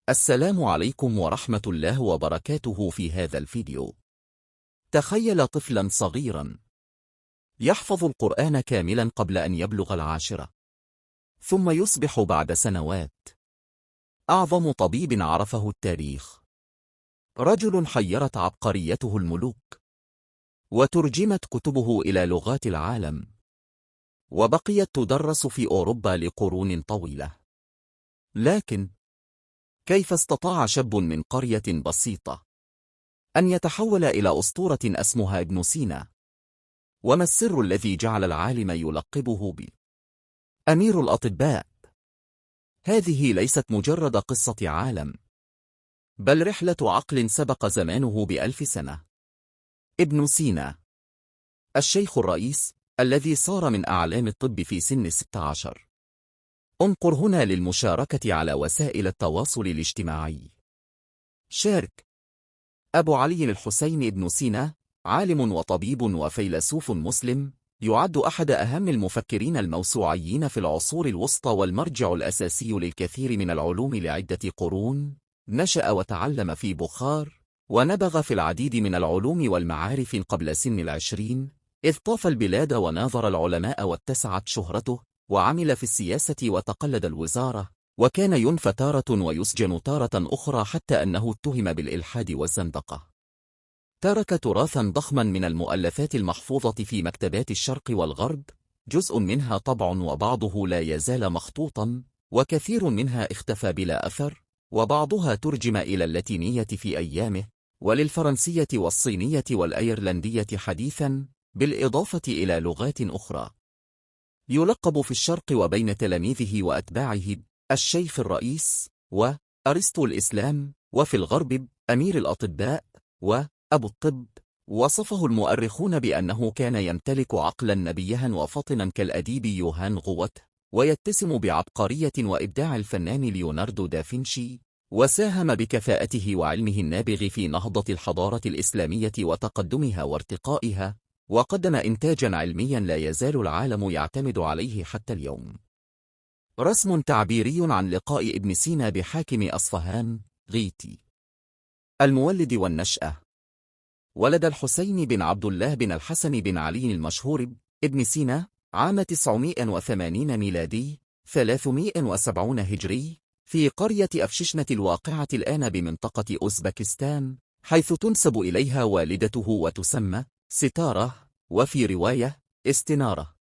السلام عليكم ورحمة الله وبركاته. في هذا الفيديو تخيل طفلا صغيرا يحفظ القرآن كاملا قبل أن يبلغ 10، ثم يصبح بعد سنوات أعظم طبيب عرفه التاريخ، رجل حيرت عبقريته الملوك وترجمت كتبه إلى لغات العالم وبقيت تدرس في أوروبا لقرون طويلة. لكن كيف استطاع شاب من قرية بسيطة أن يتحول إلى أسطورة اسمها ابن سينا؟ وما السر الذي جعل العالم يلقبه بأمير الأطباء؟ هذه ليست مجرد قصة عالم، بل رحلة عقل سبق زمانه ب1000 سنة. ابن سينا، الشيخ الرئيس الذي صار من أعلام الطب في سن 16. انقر هنا للمشاركة على وسائل التواصل الاجتماعي. شارك. أبو علي الحسين ابن سينا، عالم وطبيب وفيلسوف مسلم، يعد أحد أهم المفكرين الموسوعيين في العصور الوسطى والمرجع الأساسي للكثير من العلوم لعدة قرون. نشأ وتعلم في بخار، ونبغ في العديد من العلوم والمعارف قبل سن 20، إذ طاف البلاد وناظر العلماء واتسعت شهرته، وعمل في السياسة وتقلد الوزارة، وكان ينفى تارة ويسجن تارة أخرى حتى أنه اتهم بالإلحاد والزندقة. ترك تراثا ضخما من المؤلفات المحفوظة في مكتبات الشرق والغرب، جزء منها طبع وبعضه لا يزال مخطوطا، وكثير منها اختفى بلا أثر، وبعضها ترجم إلى اللاتينية في أيامه، وللفرنسية والصينية والأيرلندية حديثا، بالإضافة إلى لغات أخرى. يلقب في الشرق وبين تلاميذه وأتباعه الشيخ الرئيس وأرسطو الإسلام، وفي الغرب أمير الأطباء وأبو الطب. وصفه المؤرخون بأنه كان يمتلك عقلا نبيها وفطنا كالأديب يوهان غوت، ويتسم بعبقرية وإبداع الفنان ليوناردو دافنشي، وساهم بكفاءته وعلمه النابغ في نهضة الحضارة الإسلامية وتقدمها وارتقائها، وقدم إنتاجا علميا لا يزال العالم يعتمد عليه حتى اليوم. رسم تعبيري عن لقاء ابن سينا بحاكم أصفهان غيتي. المولد والنشأة. ولد الحسين بن عبد الله بن الحسن بن علي المشهور ابن سينا عام 980 ميلادي 370 هجري في قرية أفششنة الواقعة الآن بمنطقة أوزبكستان، حيث تنسب إليها والدته وتسمى ستارة، وفي رواية استنارة.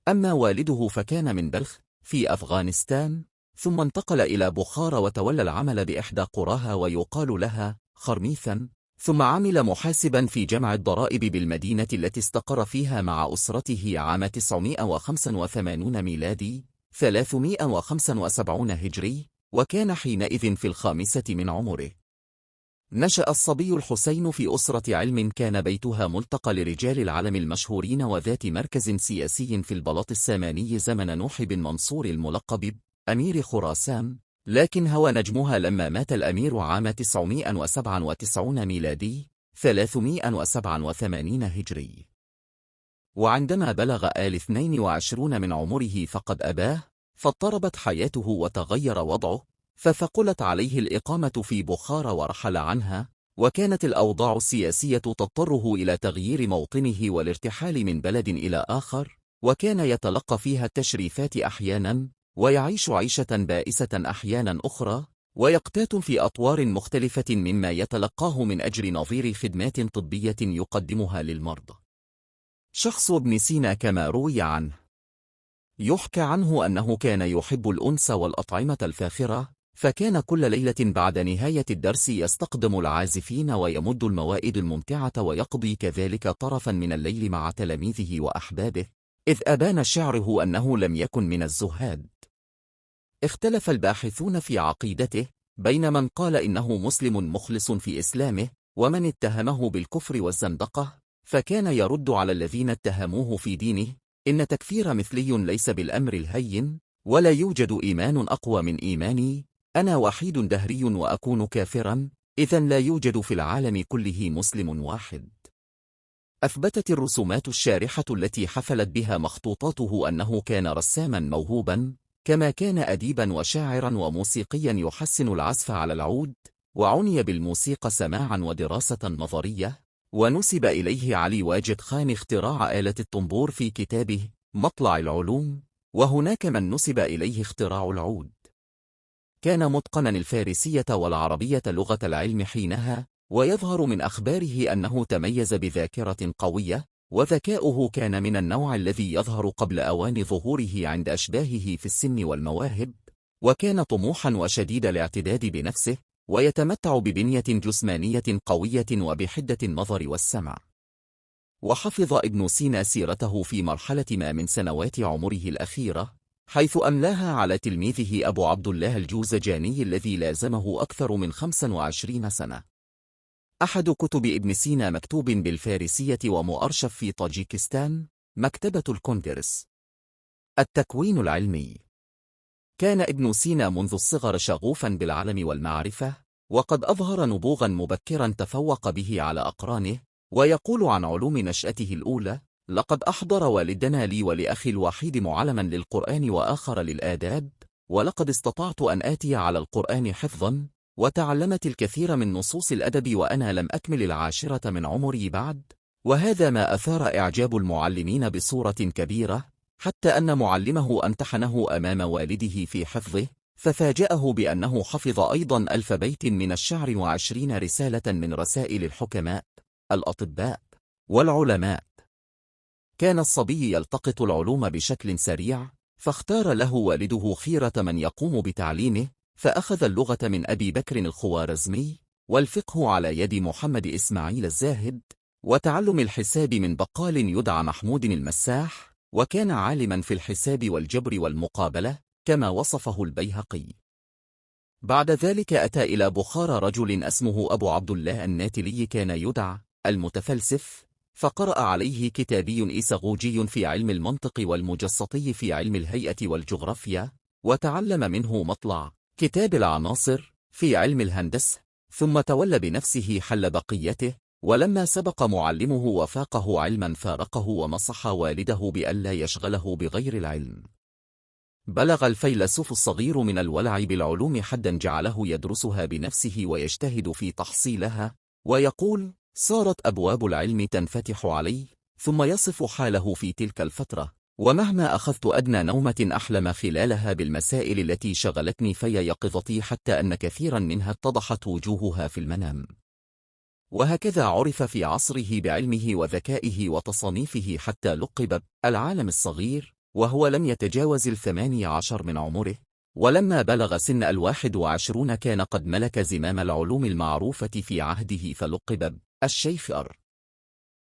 أما والده فكان من بلخ في أفغانستان، ثم انتقل إلى بخارى وتولى العمل بإحدى قراها ويقال لها خرميثا، ثم عمل محاسبا في جمع الضرائب بالمدينة التي استقر فيها مع أسرته عام 985 ميلادي 375 هجري، وكان حينئذ في 5 من عمره. نشأ الصبي الحسين في أسرة علم كان بيتها ملتقى لرجال العلم المشهورين وذات مركز سياسي في البلاط الساماني زمن نوح بن منصور الملقب أمير خراسان، لكن هوى نجمها لما مات الأمير عام 997 ميلادي 387 هجري. وعندما بلغ 22 من عمره فقد أباه، فاضطربت حياته وتغير وضعه، فثقلت عليه الإقامة في بخارى ورحل عنها، وكانت الأوضاع السياسية تضطره إلى تغيير موطنه والارتحال من بلد إلى آخر، وكان يتلقى فيها التشريفات أحيانا، ويعيش عيشة بائسة أحيانا أخرى، ويقتات في أطوار مختلفة مما يتلقاه من أجر نظير خدمات طبية يقدمها للمرضى. شخص ابن سينا كما روي عنه. يحكى عنه أنه كان يحب الأنس والأطعمة الفاخرة، فكان كل ليلة بعد نهاية الدرس يستقدم العازفين ويمد الموائد الممتعة، ويقضي كذلك طرفا من الليل مع تلاميذه وأحبابه، إذ أبان شعره أنه لم يكن من الزهاد. اختلف الباحثون في عقيدته، بين من قال إنه مسلم مخلص في إسلامه، ومن اتهمه بالكفر والزندقة، فكان يرد على الذين اتهموه في دينه: إن تكفير مثلي ليس بالأمر الهين، ولا يوجد إيمان أقوى من إيماني، أنا وحيد دهري وأكون كافرا، إذن لا يوجد في العالم كله مسلم واحد. أثبتت الرسومات الشارحة التي حفلت بها مخطوطاته أنه كان رساما موهوبا، كما كان أديبا وشاعرا وموسيقيا يحسن العزف على العود، وعني بالموسيقى سماعا ودراسة نظرية. ونسب إليه علي واجد خان اختراع آلة الطنبور في كتابه مطلع العلوم، وهناك من نسب إليه اختراع العود. كان متقنا الفارسية والعربية لغة العلم حينها، ويظهر من أخباره أنه تميز بذاكرة قوية، وذكاؤه كان من النوع الذي يظهر قبل أوان ظهوره عند أشباهه في السن والمواهب، وكان طموحا وشديد الاعتداد بنفسه، ويتمتع ببنية جسمانية قوية وبحدة النظر والسمع. وحفظ ابن سينا سيرته في مرحلة ما من سنوات عمره الأخيرة، حيث أملاها على تلميذه أبو عبد الله الجوزجاني الذي لازمه أكثر من 25 سنة. أحد كتب ابن سينا مكتوب بالفارسية ومؤرشف في طاجيكستان، مكتبة الكونغرس. التكوين العلمي. كان ابن سينا منذ الصغر شغوفا بالعلم والمعرفة، وقد أظهر نبوغا مبكرا تفوق به على أقرانه، ويقول عن علوم نشأته الأولى: لقد أحضر والدنا لي ولأخي الوحيد معلما للقرآن وآخر للآداب، ولقد استطعت أن آتي على القرآن حفظا، وتعلمت الكثير من نصوص الأدب وأنا لم أكمل 10 من عمري بعد. وهذا ما أثار إعجاب المعلمين بصورة كبيرة، حتى أن معلمه امتحنه أمام والده في حفظه، ففاجأه بأنه حفظ أيضا 1000 بيت من الشعر و20 رسالة من رسائل الحكماء، الأطباء، والعلماء. كان الصبي يلتقط العلوم بشكل سريع، فاختار له والده خيرة من يقوم بتعليمه، فأخذ اللغة من أبي بكر الخوارزمي، والفقه على يد محمد إسماعيل الزاهد، وتعلم الحساب من بقال يدعى محمود المساح، وكان عالما في الحساب والجبر والمقابلة كما وصفه البيهقي. بعد ذلك أتى إلى بخارى رجل اسمه أبو عبد الله الناتلي، كان يدعى المتفلسف، فقرأ عليه كتابي إيساغوجي في علم المنطق والمجسطي في علم الهيئة والجغرافيا، وتعلم منه مطلع كتاب العناصر في علم الهندسة، ثم تولى بنفسه حل بقيته، ولما سبق معلمه وفاقه علما فارقه ونصح والده بألا يشغله بغير العلم. بلغ الفيلسوف الصغير من الولع بالعلوم حدا جعله يدرسها بنفسه ويجتهد في تحصيلها، ويقول: صارت أبواب العلم تنفتح علي، ثم يصف حاله في تلك الفترة: ومهما أخذت أدنى نومة أحلم خلالها بالمسائل التي شغلتني في يقظتي، حتى أن كثيرا منها اتضحت وجوهها في المنام. وهكذا عرف في عصره بعلمه وذكائه وتصانيفه، حتى لقب العالم الصغير، وهو لم يتجاوز 18 من عمره، ولما بلغ سن 21 كان قد ملك زمام العلوم المعروفة في عهده، فلقب الشيخ